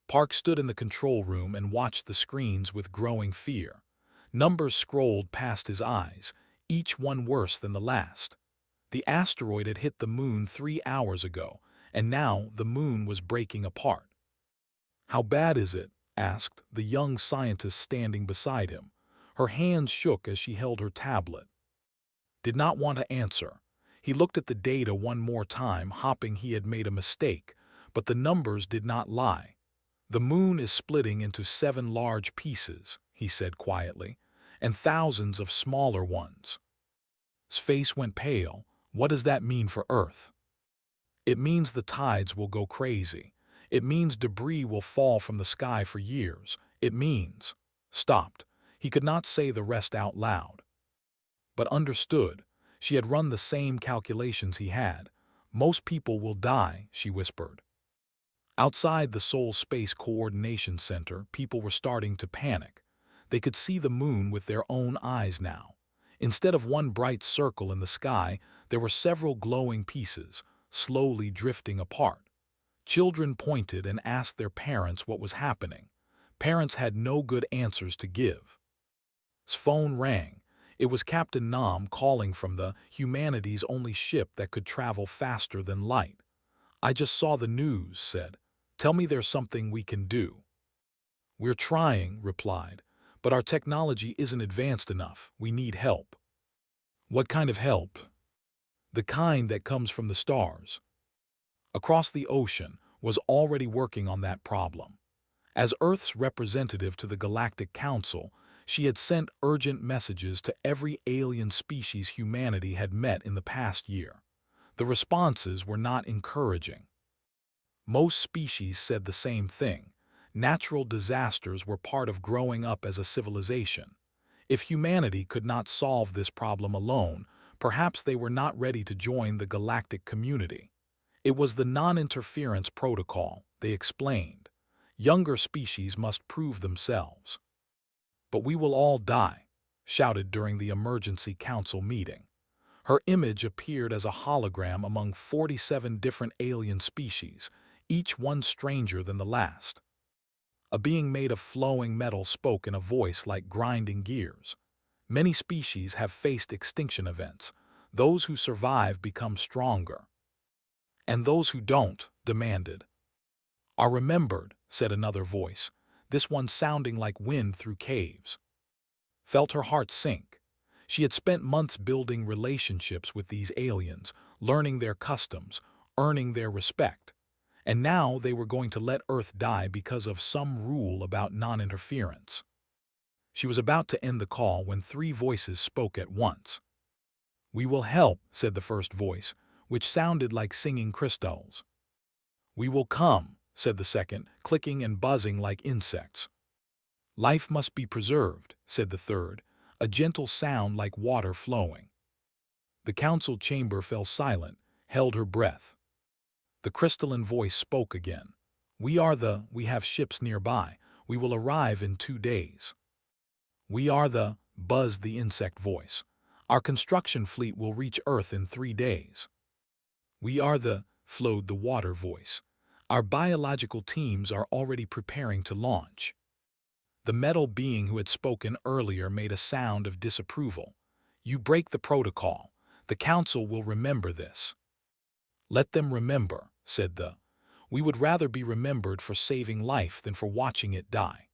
Park stood in the control room and watched the screens with growing fear. Numbers scrolled past his eyes, each one worse than the last. The asteroid had hit the moon 3 hours ago, and now the moon was breaking apart. "How bad is it?" asked the young scientist standing beside him. Her hands shook as she held her tablet. Did not want to answer. He looked at the data one more time, hoping he had made a mistake, but the numbers did not lie. "The moon is splitting into 7 large pieces," he said quietly, "and thousands of smaller ones." His face went pale. "What does that mean for Earth?" "It means the tides will go crazy. It means debris will fall from the sky for years. It means—" Stopped. He could not say the rest out loud. But understood. She had run the same calculations he had. "Most people will die," she whispered. Outside the Seoul Space Coordination Center, people were starting to panic. They could see the moon with their own eyes now. Instead of one bright circle in the sky, there were several glowing pieces, slowly drifting apart. Children pointed and asked their parents what was happening. Parents had no good answers to give. His phone rang. It was Captain Nam calling from the humanity's only ship that could travel faster than light. "I just saw the news," said. "Tell me there's something we can do." "We're trying," replied, "but our technology isn't advanced enough. We need help." "What kind of help?" "The kind that comes from the stars." Across the ocean was already working on that problem. As Earth's representative to the Galactic Council, she had sent urgent messages to every alien species humanity had met in the past year. The responses were not encouraging. Most species said the same thing. Natural disasters were part of growing up as a civilization. If humanity could not solve this problem alone, perhaps they were not ready to join the galactic community. It was the non-interference protocol, they explained. Younger species must prove themselves. "But we will all die," shouted during the emergency council meeting. Her image appeared as a hologram among 47 different alien species, each one stranger than the last. A being made of flowing metal spoke in a voice like grinding gears. "Many species have faced extinction events. Those who survive become stronger." "And those who don't," demanded. "Are remembered," said another voice, this one sounding like wind through caves. Felt her heart sink. She had spent months building relationships with these aliens, learning their customs, earning their respect. And now they were going to let Earth die because of some rule about non-interference. She was about to end the call when 3 voices spoke at once. "We will help," said the first voice, which sounded like singing crystals. "We will come," said the second, clicking and buzzing like insects. "Life must be preserved," said the third, a gentle sound like water flowing. The council chamber fell silent, held her breath. The crystalline voice spoke again. We have ships nearby. We will arrive in 2 days." Buzzed the insect voice. "Our construction fleet will reach Earth in 3 days." Flowed the water voice. "Our biological teams are already preparing to launch." The metal being who had spoken earlier made a sound of disapproval. "You break the protocol. The council will remember this." "Let them remember," said "We would rather be remembered for saving life than for watching it die."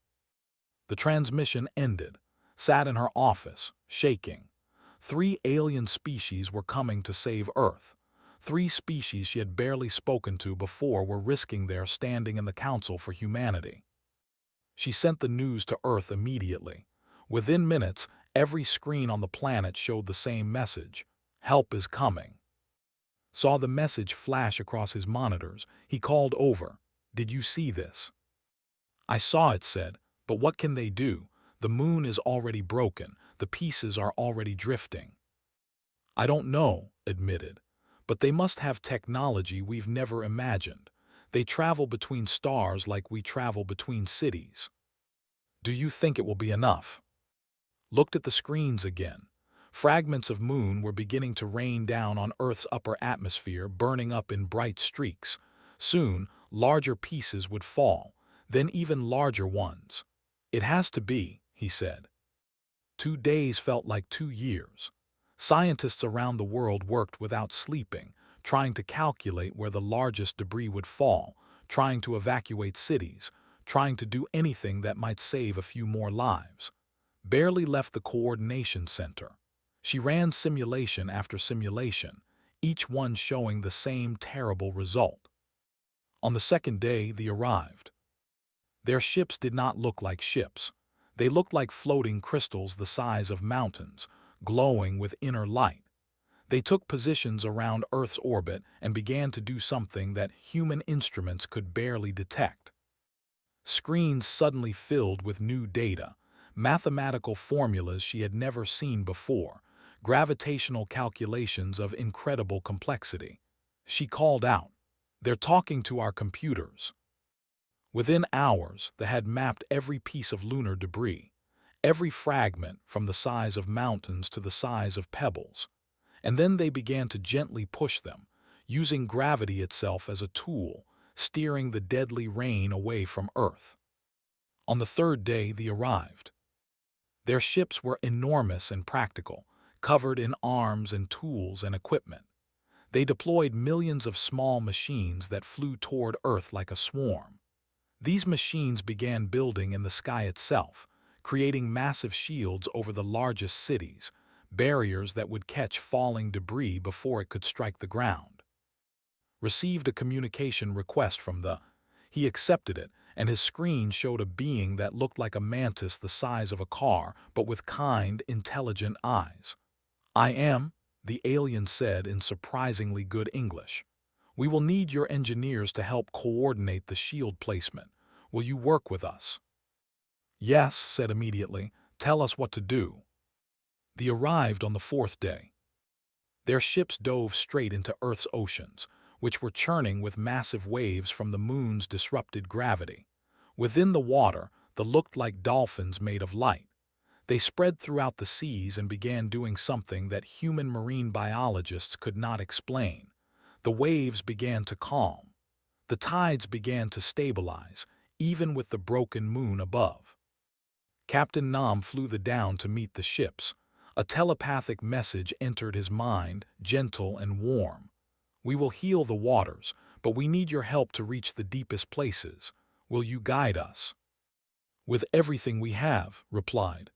The transmission ended. Sat in her office, shaking. 3 alien species were coming to save Earth. 3 species she had barely spoken to before were risking their standing in the Council for Humanity. She sent the news to Earth immediately. Within minutes, every screen on the planet showed the same message. "Help is coming." Saw the message flash across his monitors. He called over. "Did you see this?" "I saw it," said, "but what can they do? The moon is already broken. The pieces are already drifting." "I don't know," admitted, "but they must have technology we've never imagined. They travel between stars like we travel between cities." "Do you think it will be enough?" Looked at the screens again. Fragments of moon were beginning to rain down on Earth's upper atmosphere, burning up in bright streaks. Soon, larger pieces would fall. then even larger ones. "It has to be," he said. 2 days felt like 2 years. Scientists around the world worked without sleeping, trying to calculate where the largest debris would fall, trying to evacuate cities, trying to do anything that might save a few more lives. Barely left the coordination center. She ran simulation after simulation, each one showing the same terrible result. On the second day, they arrived. Their ships did not look like ships. They looked like floating crystals the size of mountains, glowing with inner light. They took positions around Earth's orbit and began to do something that human instruments could barely detect. Screens suddenly filled with new data, mathematical formulas she had never seen before, gravitational calculations of incredible complexity. She called out, "They're talking to our computers." Within hours, they had mapped every piece of lunar debris, every fragment from the size of mountains to the size of pebbles. And then they began to gently push them, using gravity itself as a tool, steering the deadly rain away from Earth. On the third day, they arrived. Their ships were enormous and practical, covered in arms and tools and equipment. They deployed millions of small machines that flew toward Earth like a swarm. These machines began building in the sky itself, creating massive shields over the largest cities, barriers that would catch falling debris before it could strike the ground. Received a communication request from the. He accepted it, and his screen showed a being that looked like a mantis the size of a car, but with kind, intelligent eyes. "I am," the alien said in surprisingly good English. "We will need your engineers to help coordinate the shield placement. Will you work with us?" "Yes," said immediately. "Tell us what to do." They arrived on the fourth day. Their ships dove straight into Earth's oceans, which were churning with massive waves from the moon's disrupted gravity. Within the water, they looked like dolphins made of light. They spread throughout the seas and began doing something that human marine biologists could not explain. The waves began to calm. The tides began to stabilize, even with the broken moon above. Captain Nam flew down to meet the ships. A telepathic message entered his mind, gentle and warm. "We will heal the waters, but we need your help to reach the deepest places. Will you guide us?" "With everything we have," replied.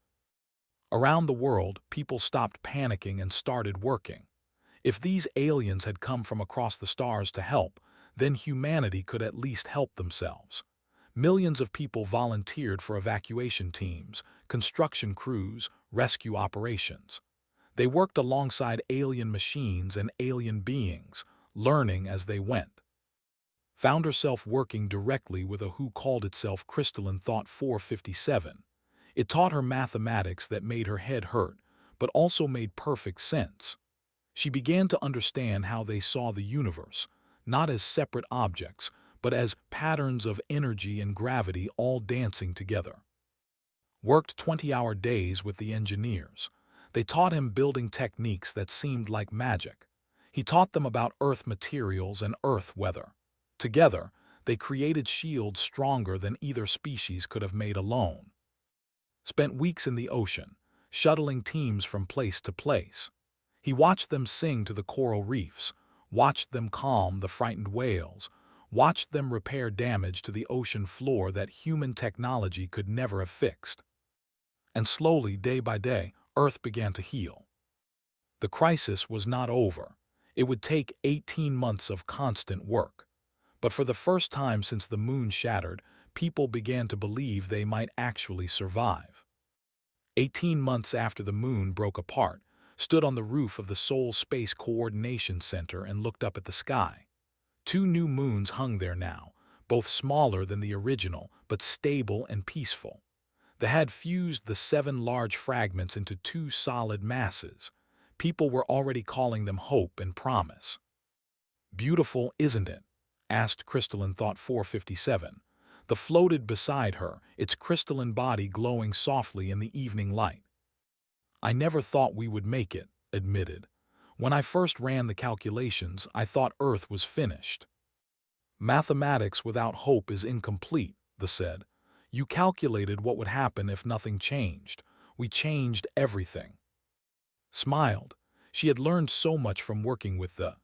Around the world, people stopped panicking and started working. If these aliens had come from across the stars to help, then humanity could at least help themselves. Millions of people volunteered for evacuation teams, construction crews, rescue operations. They worked alongside alien machines and alien beings, learning as they went. Found herself working directly with a who called itself Crystalline Thought 457. It taught her mathematics that made her head hurt, but also made perfect sense. She began to understand how they saw the universe, not as separate objects, but as patterns of energy and gravity all dancing together. Worked 20-hour days with the engineers. They taught him building techniques that seemed like magic. He taught them about Earth materials and Earth weather. Together, they created shields stronger than either species could have made alone. Spent weeks in the ocean, shuttling teams from place to place. He watched them sing to the coral reefs, watched them calm the frightened whales, watched them repair damage to the ocean floor that human technology could never have fixed. And slowly, day by day, Earth began to heal. The crisis was not over. It would take 18 months of constant work. But for the first time since the moon shattered, people began to believe they might actually survive. 18 months after the moon broke apart, stood on the roof of the Seoul Space Coordination Center and looked up at the sky. 2 new moons hung there now, both smaller than the original, but stable and peaceful. They had fused the 7 large fragments into 2 solid masses. People were already calling them hope and promise. "Beautiful, isn't it?" asked Crystalline Thought 457. The floated beside her, its crystalline body glowing softly in the evening light. "I never thought we would make it," admitted. "When I first ran the calculations, I thought Earth was finished." "Mathematics without hope is incomplete," they said. You calculated what would happen if nothing changed. We changed everything. Smiled. She had learned so much from working with the.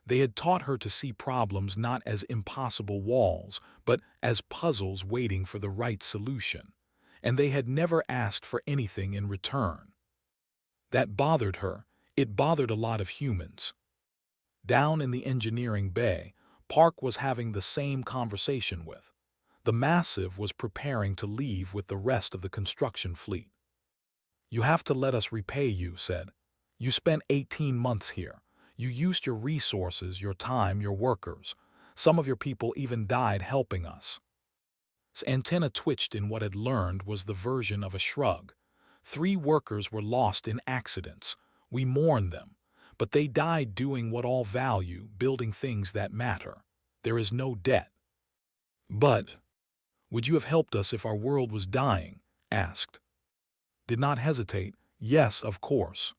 They had taught her to see problems not as impossible walls, but as puzzles waiting for the right solution. And they had never asked for anything in return. That bothered her. It bothered a lot of humans. Down in the engineering bay, Park was having the same conversation with. The Massive was preparing to leave with the rest of the construction fleet. You have to let us repay you, said. You spent 18 months here. You used your resources, your time, your workers. Some of your people even died helping us. His antenna twitched in what had learned was the version of a shrug. 3 workers were lost in accidents. We mourn them. But they died doing what all value, building things that matter. There is no debt. But, would you have helped us if our world was dying? Asked. Did not hesitate. Yes, of course.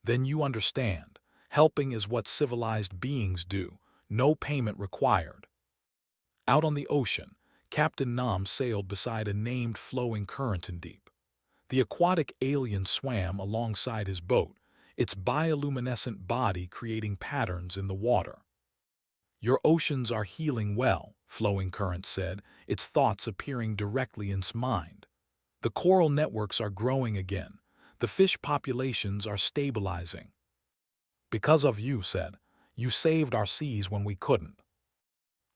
Then you understand. Helping is what civilized beings do. No payment required. Out on the ocean, Captain Nam sailed beside a named flowing current in deep. The aquatic alien swam alongside his boat, its bioluminescent body creating patterns in the water. Your oceans are healing well, flowing current said, its thoughts appearing directly in its mind. The coral networks are growing again. The fish populations are stabilizing. Because of you, said, you saved our seas when we couldn't.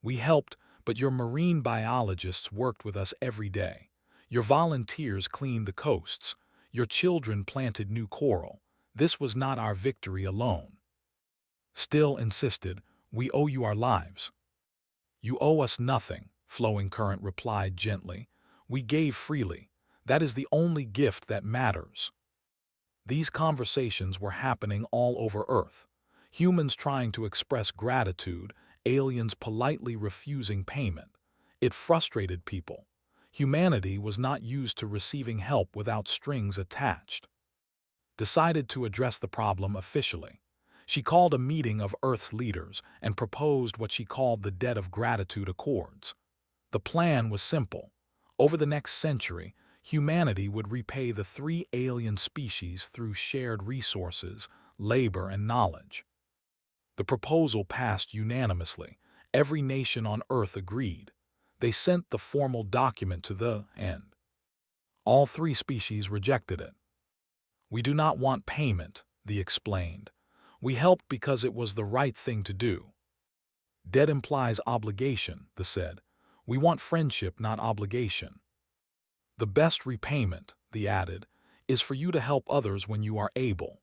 We helped, but your marine biologists worked with us every day. Your volunteers cleaned the coasts. Your children planted new coral. This was not our victory alone. Still insisted, we owe you our lives. You owe us nothing, flowing current replied gently. We gave freely. That is the only gift that matters. These conversations were happening all over Earth. Humans trying to express gratitude, aliens politely refusing payment. It frustrated people. Humanity was not used to receiving help without strings attached. Decided to address the problem officially. She called a meeting of Earth's leaders and proposed what she called the Debt of Gratitude Accords. The plan was simple. Over the next century, humanity would repay the 3 alien species through shared resources, labor, and knowledge. The proposal passed unanimously. Every nation on Earth agreed. They sent the formal document to the end. All 3 species rejected it. We do not want payment, they explained. We helped because it was the right thing to do. Debt implies obligation, they said. We want friendship, not obligation. The best repayment, they added, is for you to help others when you are able.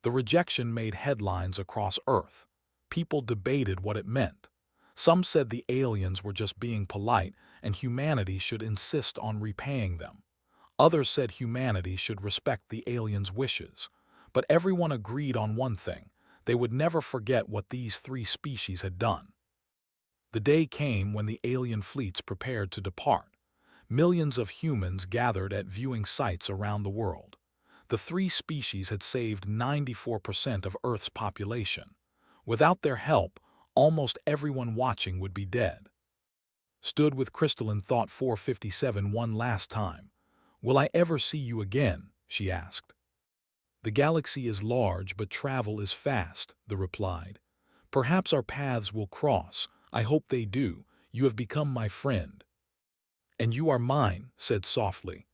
The rejection made headlines across Earth. People debated what it meant. Some said the aliens were just being polite and humanity should insist on repaying them. Others said humanity should respect the aliens' wishes. But everyone agreed on one thing. They would never forget what these 3 species had done. The day came when the alien fleets prepared to depart. Millions of humans gathered at viewing sites around the world. The 3 species had saved 94% of Earth's population. Without their help, almost everyone watching would be dead. Stood with Crystalline Thought 457 one last time. Will I ever see you again? She asked. The galaxy is large, but travel is fast, they replied. Perhaps our paths will cross. I hope they do. You have become my friend. And you are mine, said softly.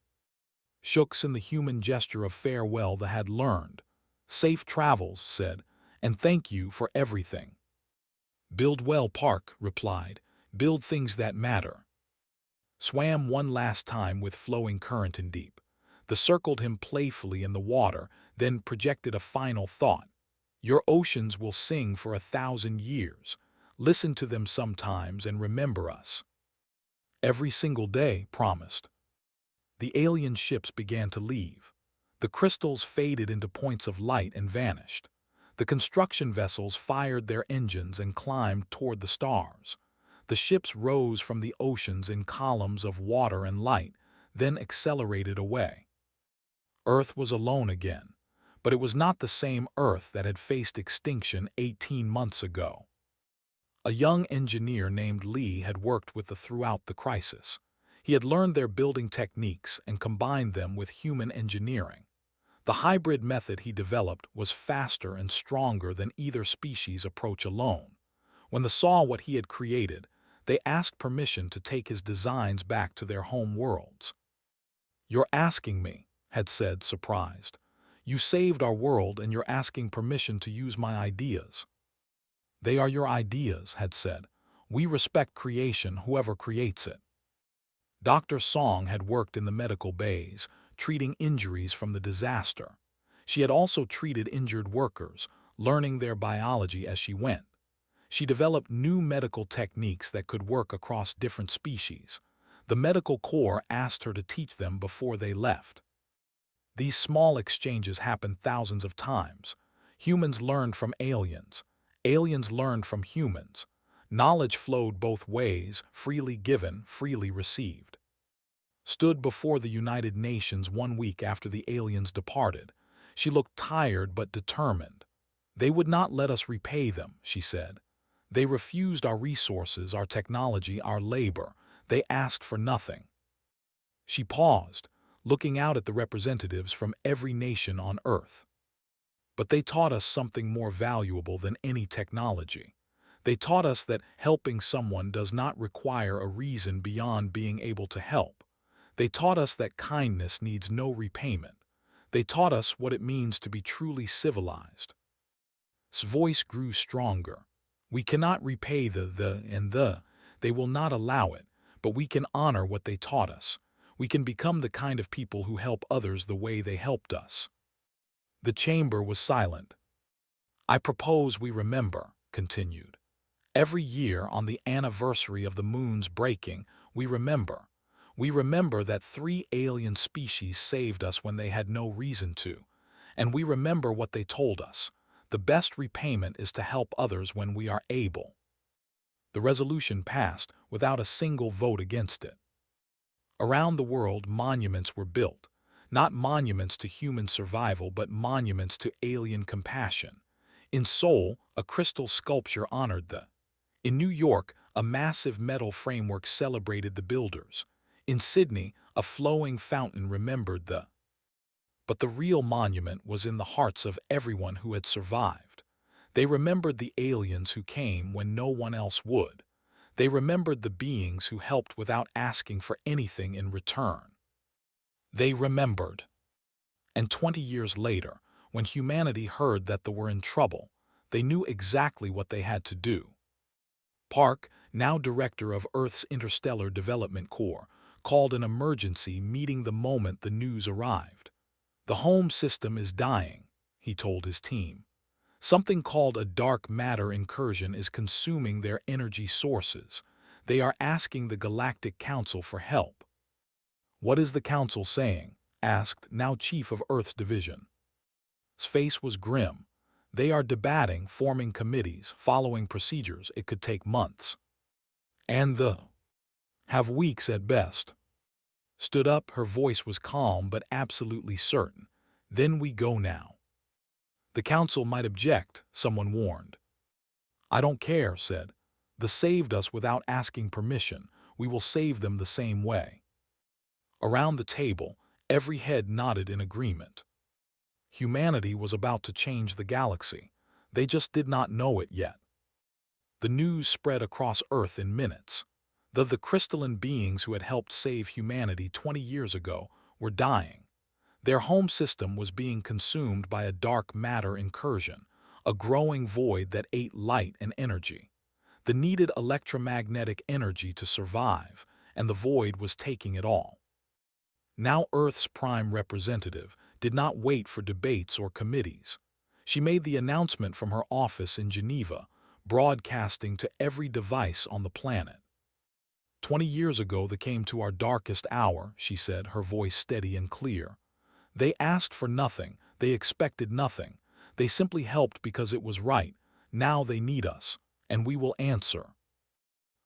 Shooks in the human gesture of farewell they had learned. Safe travels, said, and thank you for everything. Build well, Park replied. Build things that matter. Swam one last time with flowing current in deep. They circled him playfully in the water, then projected a final thought. Your oceans will sing for 1,000 years. Listen to them sometimes and remember us. Every single day, promised. The alien ships began to leave. The crystals faded into points of light and vanished. The construction vessels fired their engines and climbed toward the stars. The ships rose from the oceans in columns of water and light, then accelerated away. Earth was alone again, but it was not the same Earth that had faced extinction 18 months ago. A young engineer named Lee had worked with them throughout the crisis. He had learned their building techniques and combined them with human engineering. The hybrid method he developed was faster and stronger than either species' approach alone. When they saw what he had created, they asked permission to take his designs back to their home worlds. "You're asking me," had said, surprised. "You saved our world and you're asking permission to use my ideas." "They are your ideas," had said. "We respect creation, whoever creates it." Dr. Song had worked in the medical bays, treating injuries from the disaster. She had also treated injured workers, learning their biology as she went. She developed new medical techniques that could work across different species. The medical corps asked her to teach them before they left. These small exchanges happened thousands of times. Humans learned from aliens. Aliens learned from humans. Knowledge flowed both ways, freely given, freely received. Stood before the United Nations 1 week after the aliens departed. She looked tired but determined. "They would not let us repay them," she said. "They refused our resources, our technology, our labor. They asked for nothing." She paused, looking out at the representatives from every nation on Earth. "But they taught us something more valuable than any technology. They taught us that helping someone does not require a reason beyond being able to help. They taught us that kindness needs no repayment. They taught us what it means to be truly civilized." His voice grew stronger. "We cannot repay the. They will not allow it, but we can honor what they taught us. We can become the kind of people who help others the way they helped us." The chamber was silent. "I propose we remember," continued. "Every year on the anniversary of the moon's breaking, we remember. We remember that 3 alien species saved us when they had no reason to. And we remember what they told us. The best repayment is to help others when we are able." The resolution passed without a single vote against it. Around the world, monuments were built. Not monuments to human survival, but monuments to alien compassion. In Seoul, a crystal sculpture honored the. In New York, a massive metal framework celebrated the builders. In Sydney, a flowing fountain remembered the. But the real monument was in the hearts of everyone who had survived. They remembered the aliens who came when no one else would. They remembered the beings who helped without asking for anything in return. They remembered. And 20 years later, when humanity heard that they were in trouble, they knew exactly what they had to do. Park, now director of Earth's Interstellar Development Corps, called an emergency meeting the moment the news arrived. "The home system is dying," he told his team. "Something called a dark matter incursion is consuming their energy sources. They are asking the Galactic Council for help." "What is the Council saying?" asked now Chief of Earth's Division. His face was grim. "They are debating, forming committees, following procedures. It could take months. And have weeks at best." Stood up, her voice was calm but absolutely certain. "Then we go now." "The Council might object," someone warned. "I don't care," said. "They saved us without asking permission. We will save them the same way." Around the table, every head nodded in agreement. Humanity was about to change the galaxy. They just did not know it yet. The news spread across Earth in minutes. The crystalline beings who had helped save humanity 20 years ago were dying. Their home system was being consumed by a dark matter incursion, a growing void that ate light and energy. The needed electromagnetic energy to survive, and the void was taking it all. Now Earth's prime representative did not wait for debates or committees. She made the announcement from her office in Geneva, broadcasting to every device on the planet. 20 years ago they came to our darkest hour," she said, her voice steady and clear. "They asked for nothing, they expected nothing. They simply helped because it was right. Now they need us, and we will answer."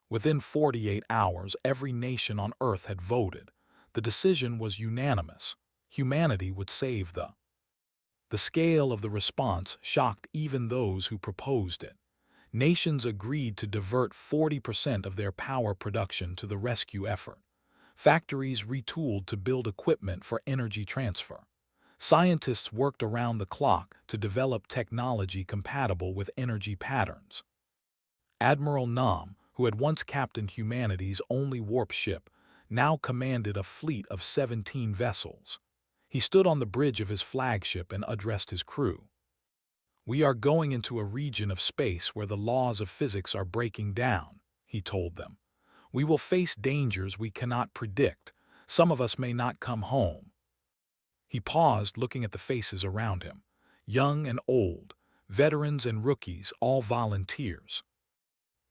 Within 48 hours, every nation on Earth had voted. The decision was unanimous. Humanity would save the. The scale of the response shocked even those who proposed it. Nations agreed to divert 40% of their power production to the rescue effort. Factories retooled to build equipment for energy transfer. Scientists worked around the clock to develop technology compatible with energy patterns. Admiral Nam, who had once captained humanity's only warp ship, now commanded a fleet of 17 vessels. He stood on the bridge of his flagship and addressed his crew. "We are going into a region of space where the laws of physics are breaking down," he told them. "We will face dangers we cannot predict. Some of us may not come home." He paused, looking at the faces around him. Young and old, veterans and rookies, all volunteers.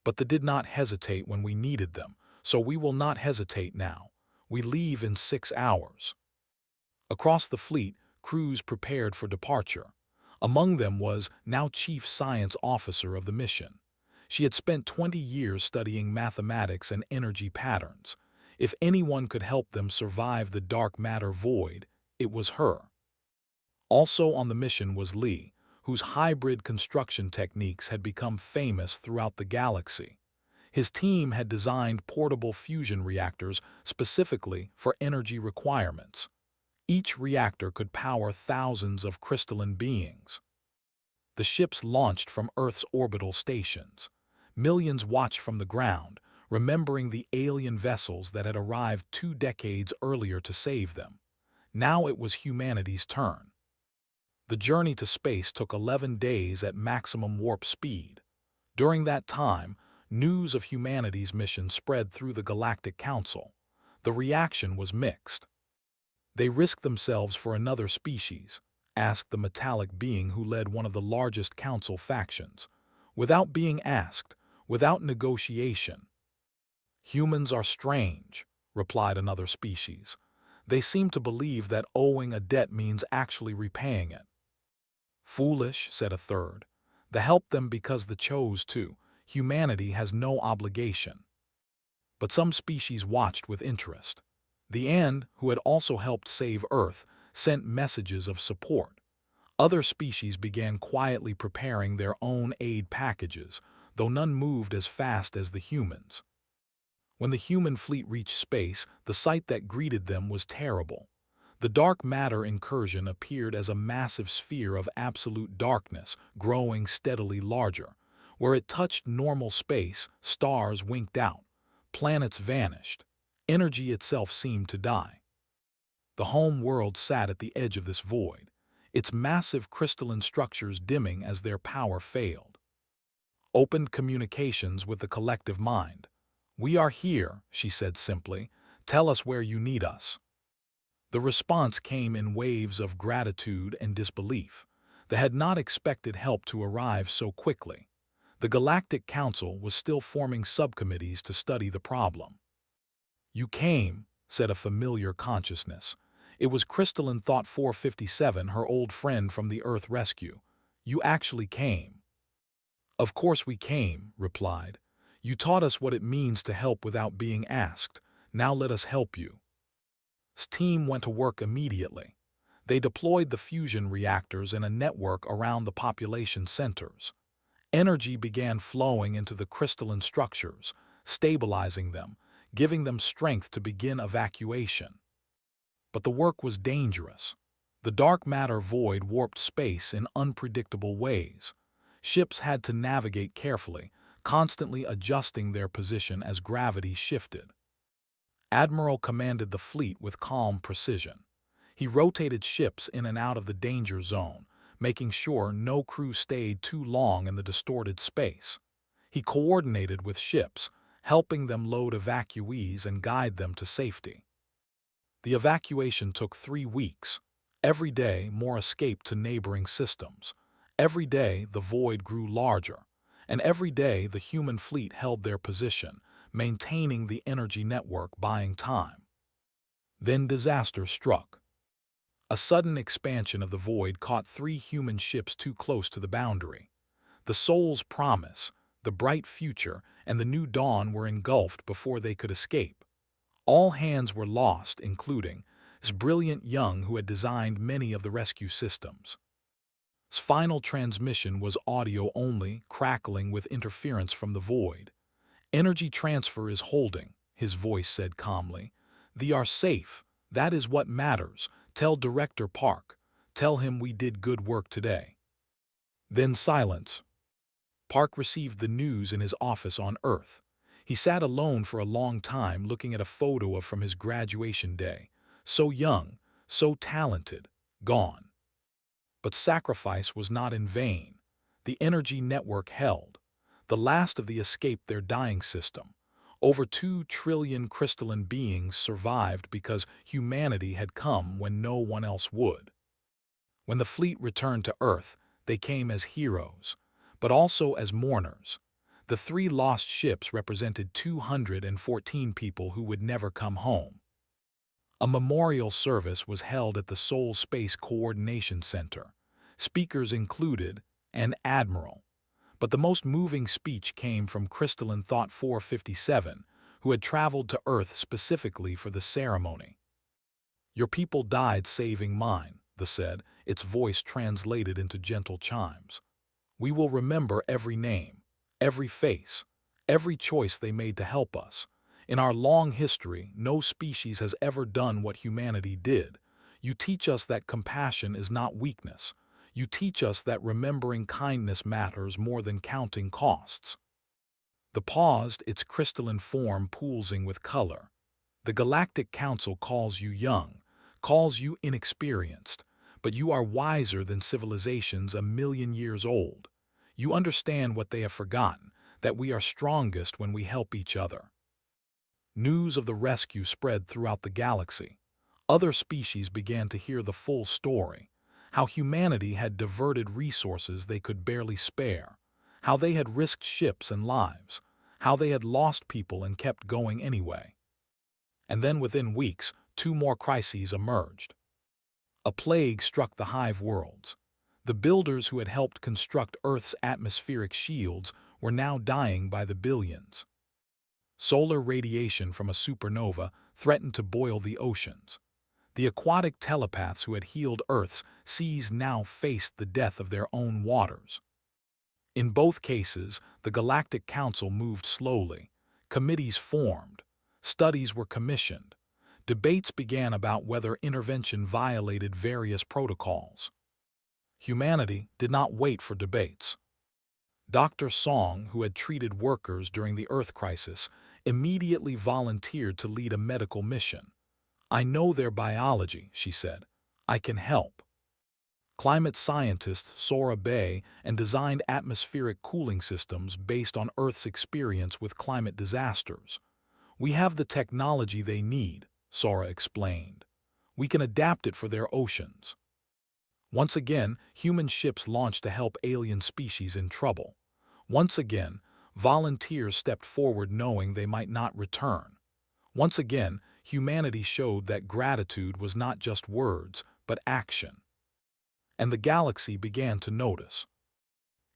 "But they did not hesitate when we needed them, so we will not hesitate now. We leave in 6 hours." Across the fleet, crews prepared for departure. Among them was now Chief Science Officer of the mission. She had spent 20 years studying mathematics and energy patterns. If anyone could help them survive the dark matter void, it was her. Also on the mission was Lee, whose hybrid construction techniques had become famous throughout the galaxy. His team had designed portable fusion reactors specifically for energy requirements. Each reactor could power thousands of crystalline beings. The ships launched from Earth's orbital stations. Millions watched from the ground, remembering the alien vessels that had arrived 2 decades earlier to save them. Now it was humanity's turn. The journey to space took 11 days at maximum warp speed. During that time, news of humanity's mission spread through the Galactic Council. The reaction was mixed. "They risked themselves for another species?" asked the metallic being who led one of the largest council factions. "Without being asked, without negotiation." "Humans are strange," replied another species. "They seem to believe that owing a debt means actually repaying it." "Foolish," said a third. "They help them because they chose to. Humanity has no obligation." But some species watched with interest. The Ant, who had also helped save Earth, sent messages of support. Other species began quietly preparing their own aid packages, though none moved as fast as the humans. When the human fleet reached space, the sight that greeted them was terrible. The dark matter incursion appeared as a massive sphere of absolute darkness, growing steadily larger. Where it touched normal space, stars winked out, planets vanished. Energy itself seemed to die. The home world sat at the edge of this void, its massive crystalline structures dimming as their power failed. Opened communications with the collective mind. "We are here," she said simply. "Tell us where you need us." The response came in waves of gratitude and disbelief. They had not expected help to arrive so quickly. The Galactic Council was still forming subcommittees to study the problem. "You came," said a familiar consciousness. It was Crystalline Thought 457, her old friend from the Earth Rescue. "You actually came." "Of course we came," replied. "You taught us what it means to help without being asked. Now let us help you." His team went to work immediately. They deployed the fusion reactors in a network around the population centers. Energy began flowing into the crystalline structures, stabilizing them, giving them strength to begin evacuation. But the work was dangerous. The dark matter void warped space in unpredictable ways. Ships had to navigate carefully, constantly adjusting their position as gravity shifted. Admiral commanded the fleet with calm precision. He rotated ships in and out of the danger zone, making sure no crew stayed too long in the distorted space. He coordinated with ships, helping them load evacuees and guide them to safety. The evacuation took 3 weeks. Every day, more escaped to neighboring systems. Every day, the void grew larger. And every day, the human fleet held their position, maintaining the energy network, buying time. Then disaster struck. A sudden expansion of the void caught 3 human ships too close to the boundary. The Soul's Promise, the bright future, and the new dawn were engulfed before they could escape. All hands were lost, including this brilliant young who had designed many of the rescue systems. Final transmission was audio only, crackling with interference from the void. Energy transfer is holding, his voice said calmly. They are safe. That is what matters. Tell Director Park. Tell him we did good work today. Then silence. Park received the news in his office on Earth. He sat alone for a long time looking at a photo from his graduation day. So young, so talented, gone. But sacrifice was not in vain. The energy network held. The last of the escaped their dying system. Over 2 trillion crystalline beings survived because humanity had come when no one else would. When the fleet returned to Earth, they came as heroes, but also as mourners. The 3 lost ships represented 214 people who would never come home. A memorial service was held at the Seoul Space Coordination Center. Speakers included an admiral. But the most moving speech came from Crystalline Thought 457, who had traveled to Earth specifically for the ceremony. Your people died saving mine, the said, its voice translated into gentle chimes. We will remember every name, every face, every choice they made to help us. In our long history, no species has ever done what humanity did. You teach us that compassion is not weakness. You teach us that remembering kindness matters more than counting costs. The paused, its crystalline form pulsing with color. The Galactic Council calls you young, calls you inexperienced, but you are wiser than civilizations 1,000,000 years old. You understand what they have forgotten, that we are strongest when we help each other. News of the rescue spread throughout the galaxy. Other species began to hear the full story, how humanity had diverted resources they could barely spare, how they had risked ships and lives, how they had lost people and kept going anyway. And then within weeks, 2 more crises emerged. A plague struck the hive worlds. The builders who had helped construct Earth's atmospheric shields were now dying by the billions. Solar radiation from a supernova threatened to boil the oceans. The aquatic telepaths who had healed Earth's seas now faced the death of their own waters. In both cases, the Galactic Council moved slowly. Committees formed. Studies were commissioned. Debates began about whether intervention violated various protocols. Humanity did not wait for debates. Dr. Song, who had treated workers during the Earth crisis, immediately volunteered to lead a medical mission. I know their biology, she said. I can help. Climate scientist Sora Bay and designed atmospheric cooling systems based on Earth's experience with climate disasters. We have the technology they need, Sora explained. We can adapt it for their oceans. Once again, human ships launched to help alien species in trouble. Once again, volunteers stepped forward knowing they might not return. Once again, humanity showed that gratitude was not just words, but action. And the galaxy began to notice.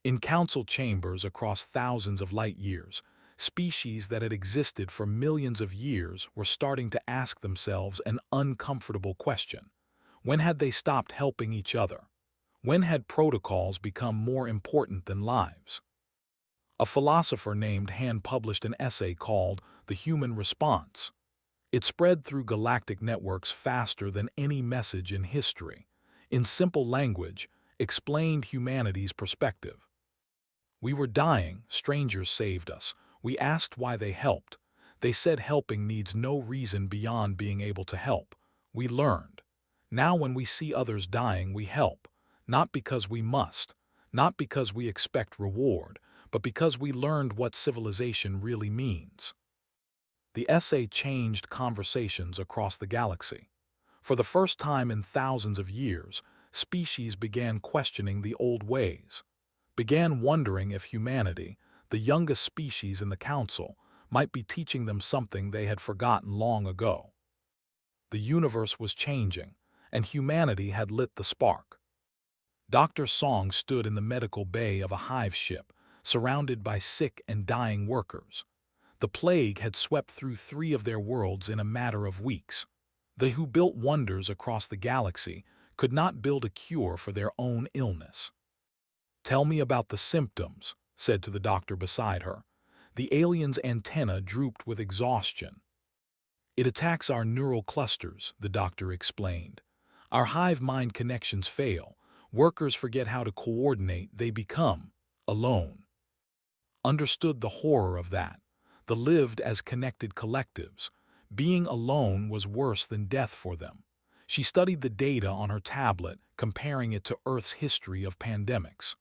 In council chambers across thousands of light years, species that had existed for millions of years were starting to ask themselves an uncomfortable question. When had they stopped helping each other? When had protocols become more important than lives? A philosopher named Han published an essay called The Human Response. It spread through galactic networks faster than any message in history. In simple language, explained humanity's perspective. We were dying, strangers saved us. We asked why they helped. They said helping needs no reason beyond being able to help. We learned. Now when we see others dying, we help. Not because we must, not because we expect reward, but because we learned what civilization really means. The essay changed conversations across the galaxy. For the first time in thousands of years, species began questioning the old ways, began wondering if humanity, the youngest species in the council, might be teaching them something they had forgotten long ago. The universe was changing, and humanity had lit the spark. Dr. Song stood in the medical bay of a hive ship, surrounded by sick and dying workers. The plague had swept through 3 of their worlds in a matter of weeks. They who built wonders across the galaxy could not build a cure for their own illness. "Tell me about the symptoms," said to the doctor beside her. The alien's antenna drooped with exhaustion. "It attacks our neural clusters," the doctor explained. "Our hive-mind connections fail. Workers forget how to coordinate. They become alone." Understood the horror of that. They lived as connected collectives. Being alone was worse than death for them. She studied the data on her tablet, comparing it to Earth's history of pandemics.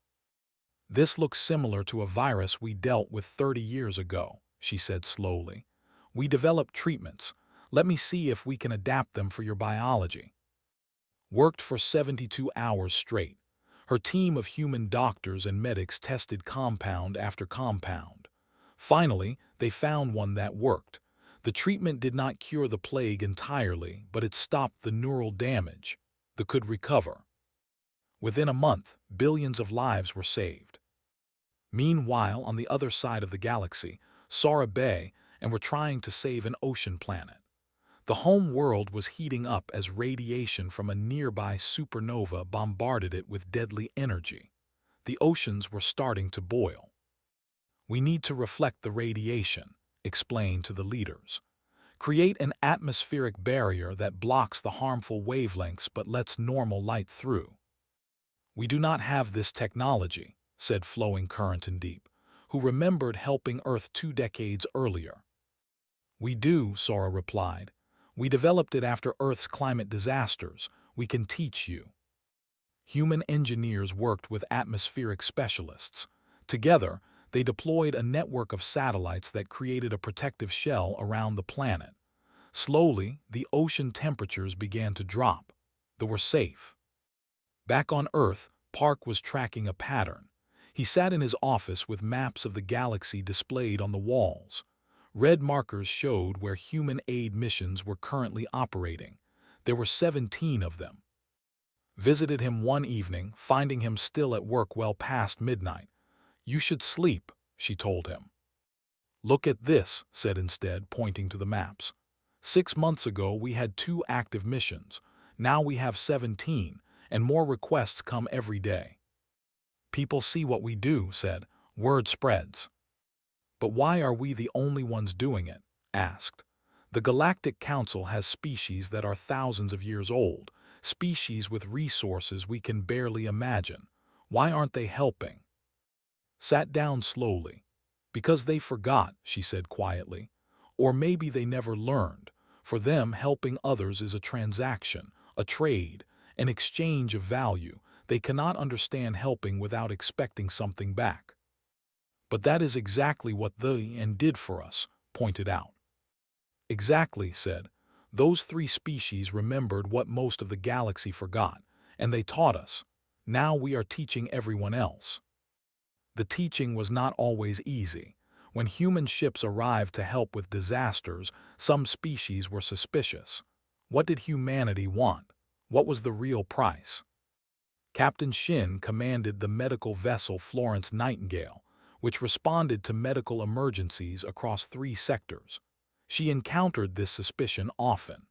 "This looks similar to a virus we dealt with 30 years ago," she said slowly. "We developed treatments. Let me see if we can adapt them for your biology." Worked for 72 hours straight. Her team of human doctors and medics tested compound after compound. Finally, they found one that worked. The treatment did not cure the plague entirely, but it stopped the neural damage. They could recover. Within a month, billions of lives were saved. Meanwhile, on the other side of the galaxy, Sara Bay and were trying to save an ocean planet. The home world was heating up as radiation from a nearby supernova bombarded it with deadly energy. The oceans were starting to boil. "We need to reflect the radiation," explained to the leaders. "Create an atmospheric barrier that blocks the harmful wavelengths but lets normal light through." "We do not have this technology," said Flowing Current and Deep, who remembered helping Earth 2 decades earlier. "We do," Sora replied. "We developed it after Earth's climate disasters. We can teach you." Human engineers worked with atmospheric specialists. Together, they deployed a network of satellites that created a protective shell around the planet. Slowly, the ocean temperatures began to drop. They were safe. Back on Earth, Park was tracking a pattern. He sat in his office with maps of the galaxy displayed on the walls. Red markers showed where human aid missions were currently operating. There were 17 of them. Visited him one evening, finding him still at work well past midnight. "You should sleep," she told him. "Look at this," said instead, pointing to the maps. 6 months ago we had 2 active missions. Now we have 17, and more requests come every day. "People see what we do," said. "Word spreads." "But why are we the only ones doing it?" asked. "The Galactic Council has species that are thousands of years old, species with resources we can barely imagine. Why aren't they helping?" Sat down slowly. "Because they forgot," she said quietly. "Or maybe they never learned. For them, helping others is a transaction, a trade, an exchange of value. They cannot understand helping without expecting something back." "But that is exactly what they and did for us," pointed out. "Exactly," said. "Those 3 species remembered what most of the galaxy forgot, and they taught us. Now we are teaching everyone else." The teaching was not always easy. When human ships arrived to help with disasters, some species were suspicious. What did humanity want? What was the real price? Captain Shin commanded the medical vessel Florence Nightingale, which responded to medical emergencies across 3 sectors. She encountered this suspicion often.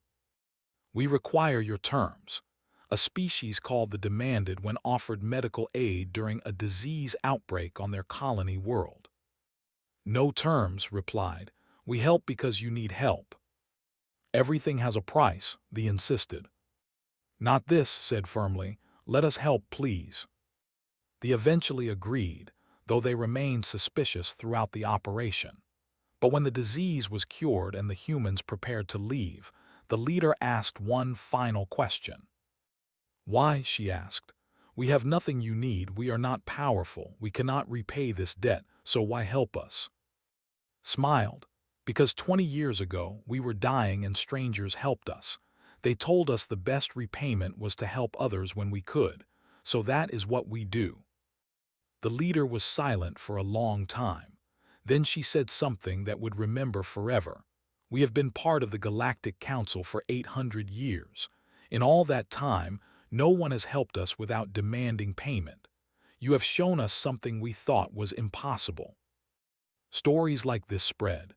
"We require your terms." A species called the demanded when offered medical aid during a disease outbreak on their colony world. "No terms," replied. "We help because you need help." "Everything has a price," they insisted. "Not this," said firmly. "Let us help, please." They eventually agreed, though they remained suspicious throughout the operation. But when the disease was cured and the humans prepared to leave, the leader asked one final question. "Why?" she asked. "We have nothing you need. We are not powerful. We cannot repay this debt, so why help us?" Smiled. "Because 20 years ago we were dying and strangers helped us. They told us the best repayment was to help others when we could, so that is what we do." The leader was silent for a long time. Then she said something that would remember forever. "We have been part of the Galactic Council for 800 years. In all that time, no one has helped us without demanding payment. You have shown us something we thought was impossible." Stories like this spread.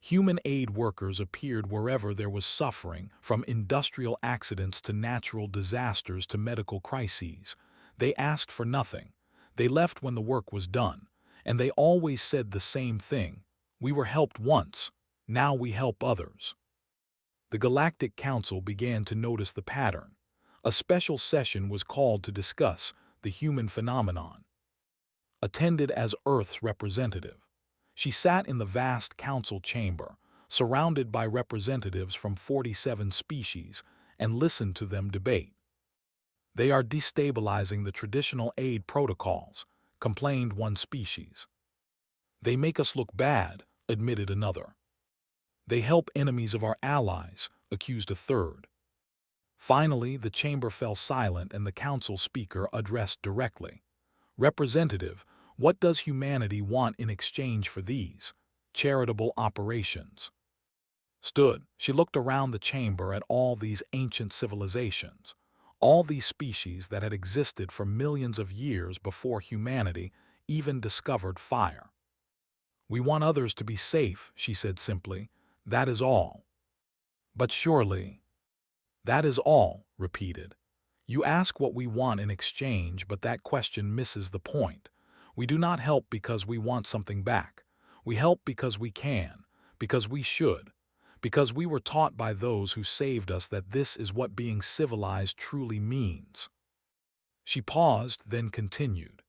Human aid workers appeared wherever there was suffering, from industrial accidents to natural disasters to medical crises. They asked for nothing. They left when the work was done, and they always said the same thing: we were helped once, now we help others. The Galactic Council began to notice the pattern. A special session was called to discuss the human phenomenon. Attended as Earth's representative, she sat in the vast council chamber, surrounded by representatives from 47 species, and listened to them debate. They are destabilizing the traditional aid protocols, complained one species. They make us look bad, admitted another. They help enemies of our allies, accused a third. Finally, the chamber fell silent and the council speaker addressed directly. Representative, what does humanity want in exchange for these charitable operations? She looked around the chamber at all these ancient civilizations, all these species that had existed for millions of years before humanity even discovered fire. We want others to be safe, she said simply. That is all. But surely, that is all, repeated. You ask what we want in exchange, but that question misses the point. We do not help because we want something back. We help because we can, because we should, because we were taught by those who saved us that this is what being civilized truly means. She paused, then continued.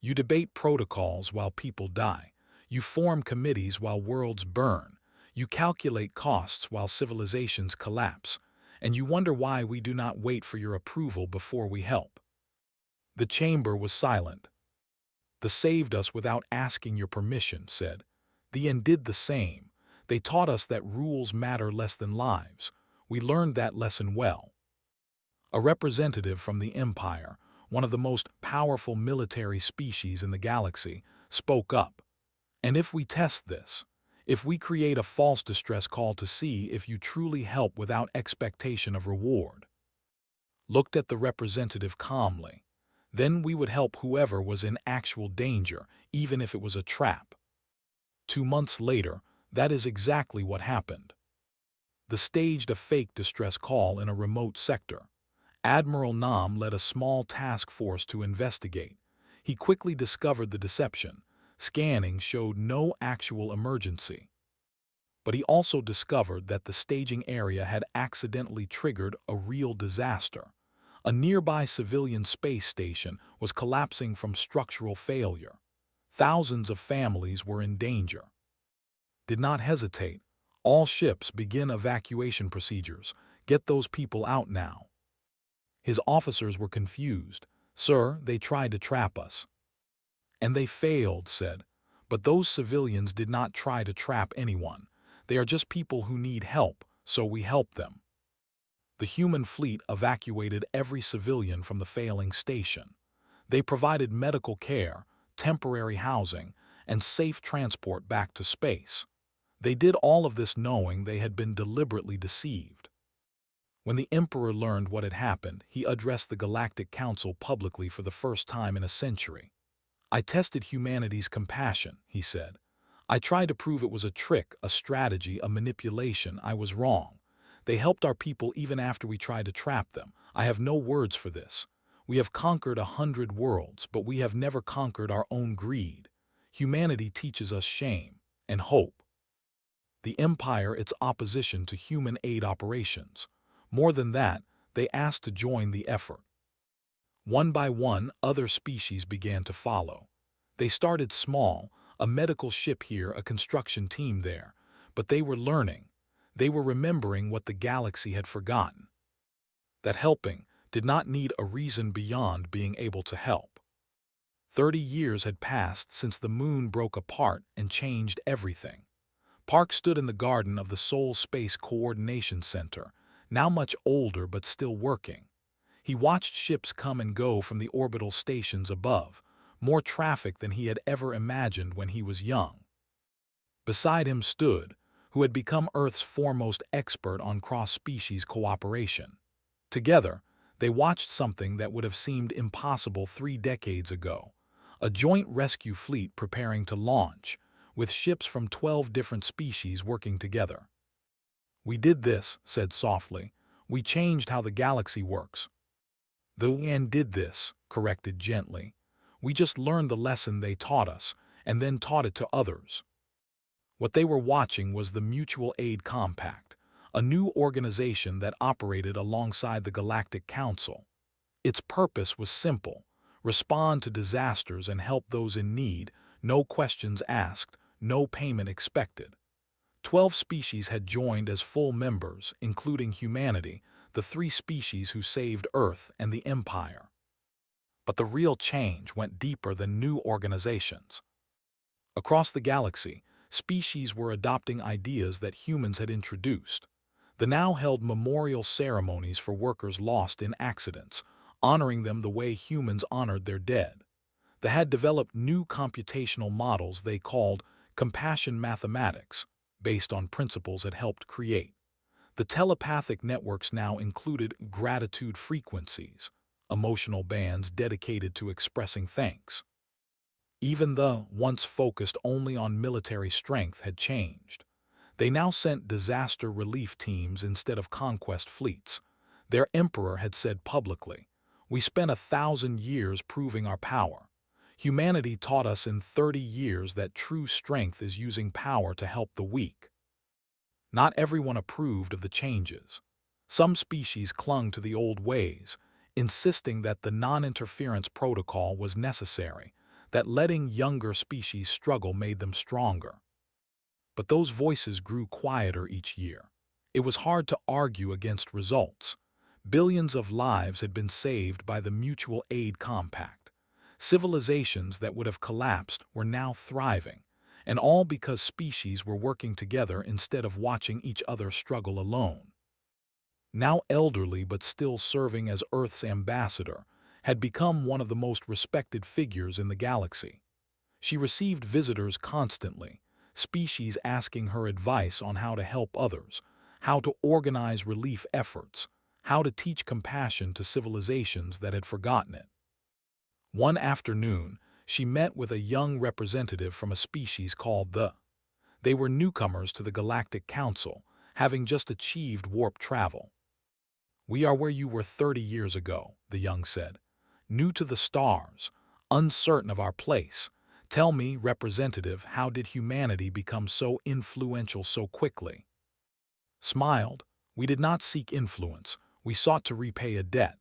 You debate protocols while people die. You form committees while worlds burn. You calculate costs while civilizations collapse. And you wonder why we do not wait for your approval before we help. The chamber was silent. The saved us without asking your permission, said. The end did the same. They taught us that rules matter less than lives. We learned that lesson well. A representative from the Empire, one of the most powerful military species in the galaxy, spoke up. And if we test this, if we create a false distress call to see if you truly help without expectation of reward, looked at the representative calmly, then we would help whoever was in actual danger, even if it was a trap. 2 months later, that is exactly what happened. They staged a fake distress call in a remote sector. Admiral Nam led a small task force to investigate. He quickly discovered the deception. Scanning showed no actual emergency. But he also discovered that the staging area had accidentally triggered a real disaster. A nearby civilian space station was collapsing from structural failure. Thousands of families were in danger. Did not hesitate. All ships begin evacuation procedures. Get those people out now. His officers were confused. Sir, they tried to trap us. And they failed, said. But those civilians did not try to trap anyone. They are just people who need help, so we help them. The human fleet evacuated every civilian from the failing station. They provided medical care, temporary housing, and safe transport back to space. They did all of this knowing they had been deliberately deceived. When the Emperor learned what had happened, he addressed the Galactic Council publicly for the first time in a century. I tested humanity's compassion, he said. I tried to prove it was a trick, a strategy, a manipulation. I was wrong. They helped our people even after we tried to trap them. I have no words for this. We have conquered 100 worlds, but we have never conquered our own greed. Humanity teaches us shame and hope. The Empire, its opposition to human aid operations. More than that, they asked to join the effort. One by one, other species began to follow. They started small, a medical ship here, a construction team there, but they were learning. They were remembering what the galaxy had forgotten. That helping did not need a reason beyond being able to help. 30 years had passed since the moon broke apart and changed everything. Park stood in the garden of the Seoul Space Coordination Center, now much older but still working. He watched ships come and go from the orbital stations above, more traffic than he had ever imagined when he was young. Beside him stood, who had become Earth's foremost expert on cross-species cooperation. Together, they watched something that would have seemed impossible 3 decades ago, a joint rescue fleet preparing to launch, with ships from 12 different species working together. We did this, said softly. We changed how the galaxy works. The UN did this, corrected gently. We just learned the lesson they taught us, and then taught it to others. What they were watching was the Mutual Aid Compact, a new organization that operated alongside the Galactic Council. Its purpose was simple: respond to disasters and help those in need, no questions asked, no payment expected. 12 species had joined as full members, including humanity, the 3 species who saved Earth and the Empire. But the real change went deeper than new organizations. Across the galaxy, species were adopting ideas that humans had introduced. The now held memorial ceremonies for workers lost in accidents, honoring them the way humans honored their dead. They had developed new computational models they called compassion mathematics, based on principles it helped create. The telepathic networks now included gratitude frequencies, emotional bands dedicated to expressing thanks. Even the once focused only on military strength had changed. They now sent disaster relief teams instead of conquest fleets. Their emperor had said publicly, "We spent 1,000 years proving our power. Humanity taught us in 30 years that true strength is using power to help the weak." Not everyone approved of the changes. Some species clung to the old ways, insisting that the non-interference protocol was necessary, that letting younger species struggle made them stronger. But those voices grew quieter each year. It was hard to argue against results. Billions of lives had been saved by the Mutual Aid Compact. Civilizations that would have collapsed were now thriving, and all because species were working together instead of watching each other struggle alone. Now elderly but still serving as Earth's ambassador, had become one of the most respected figures in the galaxy. She received visitors constantly, species asking her advice on how to help others, how to organize relief efforts, how to teach compassion to civilizations that had forgotten it. One afternoon, she met with a young representative from a species called the. They were newcomers to the Galactic Council, having just achieved warp travel. "We are where you were 30 years ago," the young said. "New to the stars, uncertain of our place. Tell me, representative, how did humanity become so influential so quickly?" Smiled, "We did not seek influence. We sought to repay a debt.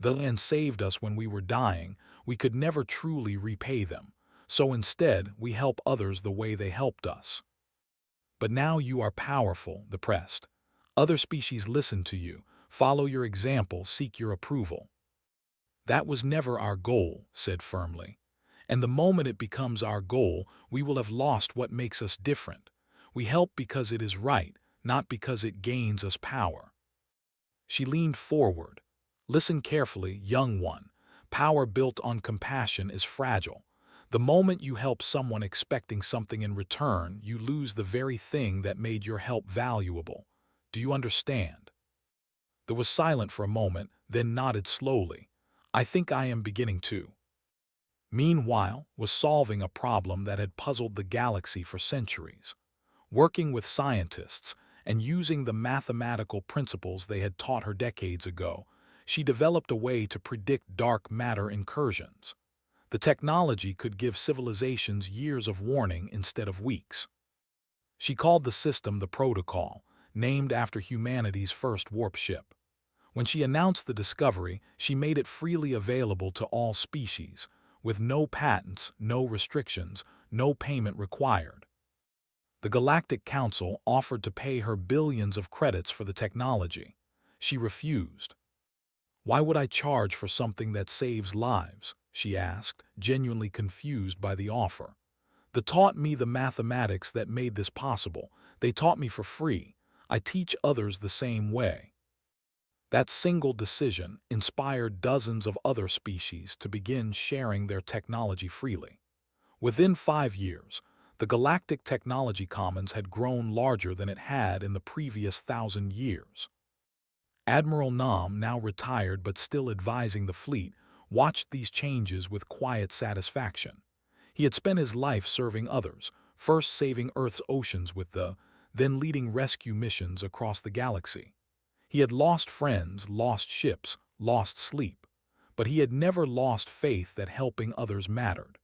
The land saved us when we were dying. We could never truly repay them. So instead, we help others the way they helped us." "But now you are powerful," the pressed. "Other species listen to you, follow your example, seek your approval." "That was never our goal," said firmly. "And the moment it becomes our goal, we will have lost what makes us different. We help because it is right, not because it gains us power." She leaned forward. "Listen carefully, young one. Power built on compassion is fragile. The moment you help someone expecting something in return, you lose the very thing that made your help valuable. Do you understand?" There was silent for a moment, then nodded slowly. "I think I am beginning to." Meanwhile, was solving a problem that had puzzled the galaxy for centuries. Working with scientists and using the mathematical principles they had taught her decades ago, she developed a way to predict dark matter incursions. The technology could give civilizations years of warning instead of weeks. She called the system the Protocol, named after humanity's first warp ship. When she announced the discovery, she made it freely available to all species, with no patents, no restrictions, no payment required. The Galactic Council offered to pay her billions of credits for the technology. She refused. "Why would I charge for something that saves lives?" she asked, genuinely confused by the offer. "They taught me the mathematics that made this possible. They taught me for free. I teach others the same way." That single decision inspired dozens of other species to begin sharing their technology freely. Within 5 years, the Galactic Technology Commons had grown larger than it had in the previous 1,000 years. Admiral Nam, now retired but still advising the fleet, watched these changes with quiet satisfaction. He had spent his life serving others, first saving Earth's oceans with the, then leading rescue missions across the galaxy. He had lost friends, lost ships, lost sleep. but he had never lost faith that helping others mattered.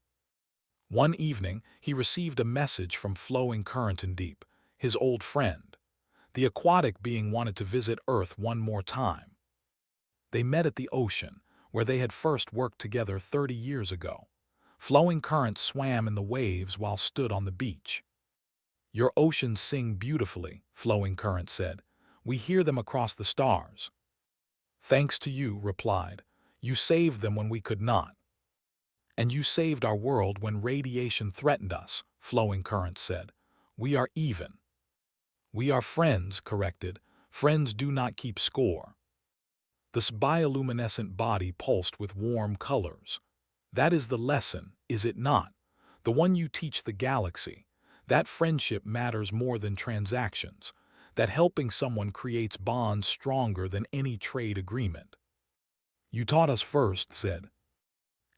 One evening, he received a message from Flowing Current and Deep, his old friend. The aquatic being wanted to visit Earth one more time. They met at the ocean, where they had first worked together 30 years ago. Flowing Current swam in the waves while stood on the beach. "Your oceans sing beautifully," Flowing Current said. "We hear them across the stars." "Thanks to you," replied. "You saved them when we could not." "And you saved our world when radiation threatened us," Flowing Current said. "We are even." "We are friends," corrected. "Friends do not keep score." This bioluminescent body pulsed with warm colors. "That is the lesson, is it not? The one you teach the galaxy. That friendship matters more than transactions. That helping someone creates bonds stronger than any trade agreement." "You taught us first," said.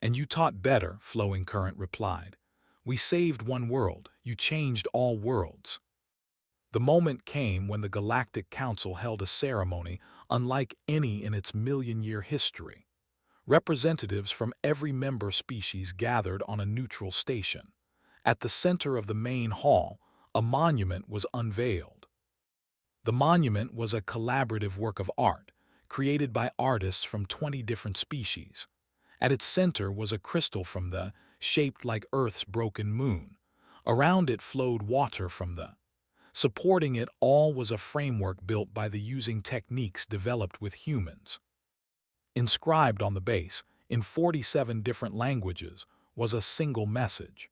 "And you taught better," Flowing Current replied. "We saved one world, you changed all worlds." The moment came when the Galactic Council held a ceremony unlike any in its million-year history. Representatives from every member species gathered on a neutral station. At the center of the main hall, a monument was unveiled. The monument was a collaborative work of art, created by artists from 20 different species. At its center was a crystal from the, shaped like Earth's broken moon. Around it flowed water from the. Supporting it all was a framework built by the using techniques developed with humans. Inscribed on the base, in 47 different languages, was a single message.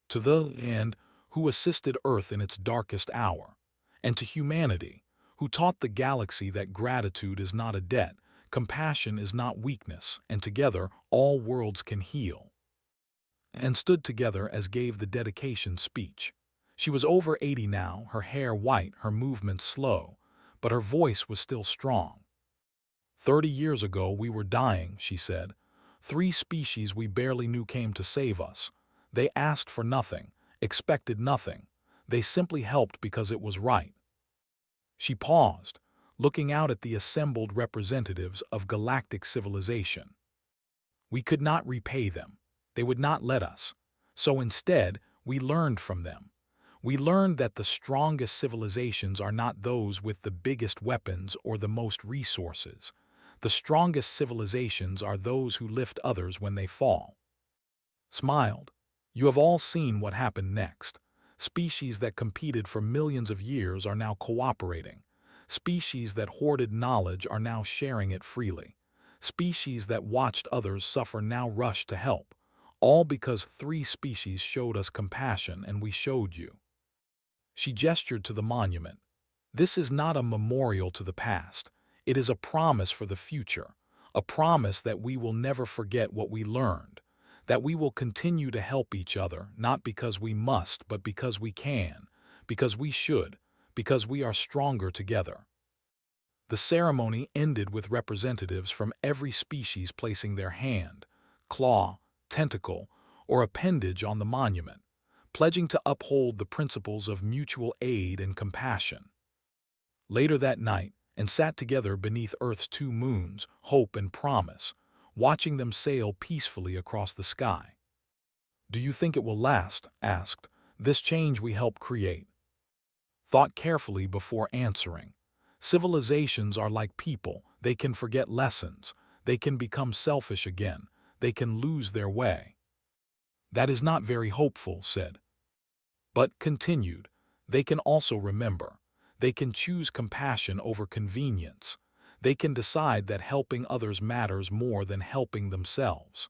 To the end, who assisted Earth in its darkest hour, and to humanity, who taught the galaxy that gratitude is not a debt, compassion is not weakness, and together all worlds can heal. And stood together as gave the dedication speech. She was over 80 now, her hair white, her movements slow, but her voice was still strong. 30 years ago we were dying," she said. 3 species we barely knew came to save us. They asked for nothing, expected nothing. They simply helped because it was right." She paused, looking out at the assembled representatives of galactic civilization. "We could not repay them. They would not let us. So instead, we learned from them. We learned that the strongest civilizations are not those with the biggest weapons or the most resources. The strongest civilizations are those who lift others when they fall." Smiled. "You have all seen what happened next. Species that competed for millions of years are now cooperating. Species that hoarded knowledge are now sharing it freely. Species that watched others suffer now rush to help. All because 3 species showed us compassion and we showed you." She gestured to the monument. "This is not a memorial to the past. It is a promise for the future, a promise that we will never forget what we learned, that we will continue to help each other, not because we must, but because we can, because we should, because we are stronger together." The ceremony ended with representatives from every species placing their hand, claw, tentacle, or appendage on the monument, pledging to uphold the principles of mutual aid and compassion. Later that night, and sat together beneath Earth's 2 moons, Hope and Promise, watching them sail peacefully across the sky. "Do you think it will last?" asked. "This change we help create?" Thought carefully before answering. "Civilizations are like people. They can forget lessons. They can become selfish again. They can lose their way." "That is not very hopeful," said. But continued, "They can also remember. They can choose compassion over convenience. They can decide that helping others matters more than helping themselves."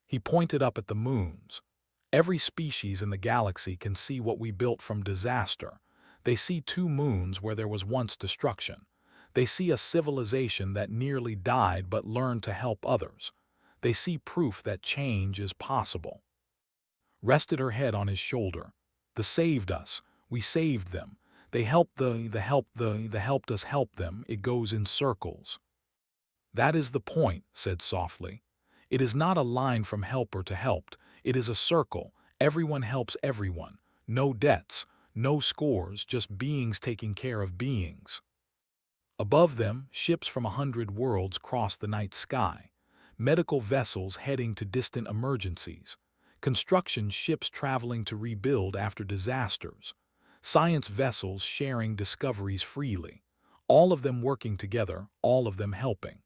He pointed up at the moons. "Every species in the galaxy can see what we built from disaster. They see 2 moons where there was once destruction. They see a civilization that nearly died but learned to help others. They see proof that change is possible." Rested her head on his shoulder. "They saved us. We saved them. They helped the helped us help them. It goes in circles." "That is the point," said softly. "It is not a line from helper to helped. It is a circle. Everyone helps everyone. No debts, no scores, just beings taking care of beings." Above them, ships from 100 worlds crossed the night sky. medical vessels heading to distant emergencies, construction ships traveling to rebuild after disasters, science vessels sharing discoveries freely, all of them working together, all of them helping.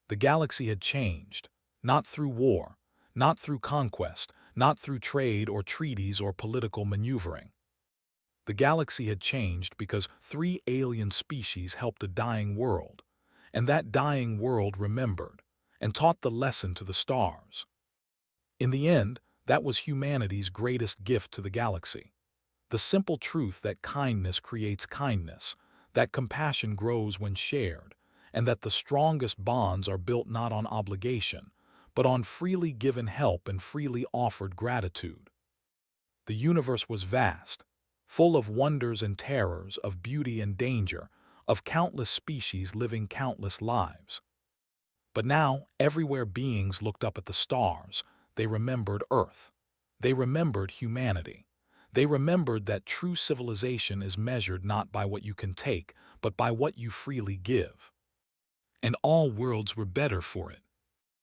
The galaxy had changed, not through war, not through conquest, not through trade or treaties or political maneuvering. The galaxy had changed because 3 alien species helped a dying world, and that dying world remembered and taught the lesson to the stars. In the end, that was humanity's greatest gift to the galaxy. The simple truth that kindness creates kindness, that compassion grows when shared, and that the strongest bonds are built not on obligation, but on freely given help and freely offered gratitude. The universe was vast, full of wonders and terrors, of beauty and danger, of countless species living countless lives. But now, everywhere beings looked up at the stars, they remembered Earth. They remembered humanity. They remembered that true civilization is measured not by what you can take, but by what you freely give. And all worlds were better for it.